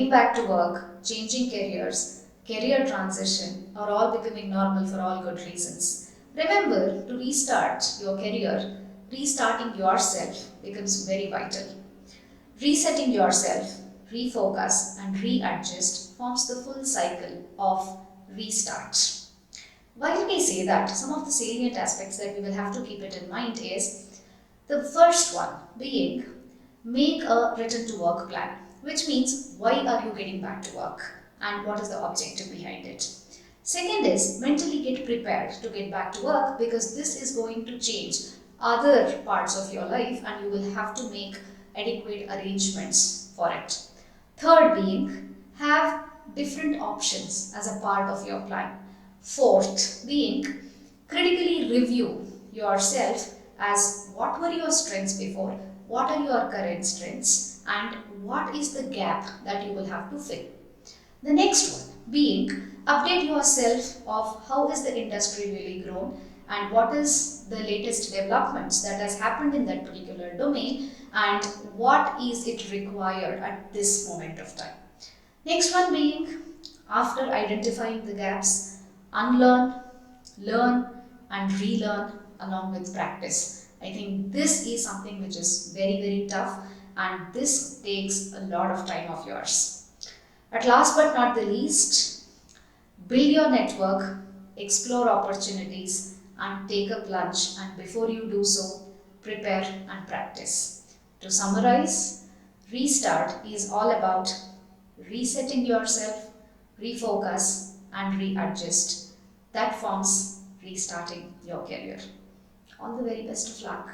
getting back to work, changing careers, career transition are all becoming normal for all good reasons. Remember to restart your career, restarting yourself becomes very vital. Resetting yourself, refocus, and readjust forms the full cycle of restart. Why did I say that? Some of the salient aspects that we will have to keep it in mind is the first one being make a return to work plan, which means why are you getting back to work and what is the objective behind it. Second is mentally get prepared to get back to work because this is going to change other parts of your life and you will have to make adequate arrangements for it. Third being have different options as a part of your plan. Fourth being critically review yourself as what were your strengths before, what are your current strengths, and what is the gap that you will have to fill. The next one being update yourself of how is the industry really grown and what is the latest developments that has happened in that particular domain and what is it required at this moment of time. Next one being after identifying the gaps, unlearn, learn and relearn along with practice. I think this is something which is very tough and this takes a lot of time of yours. At last but not the least, build your network, explore opportunities and take a plunge, and before you do so, prepare and practice. To summarize, restart is all about resetting yourself, refocus and readjust. That forms restarting your career. All the very best of luck.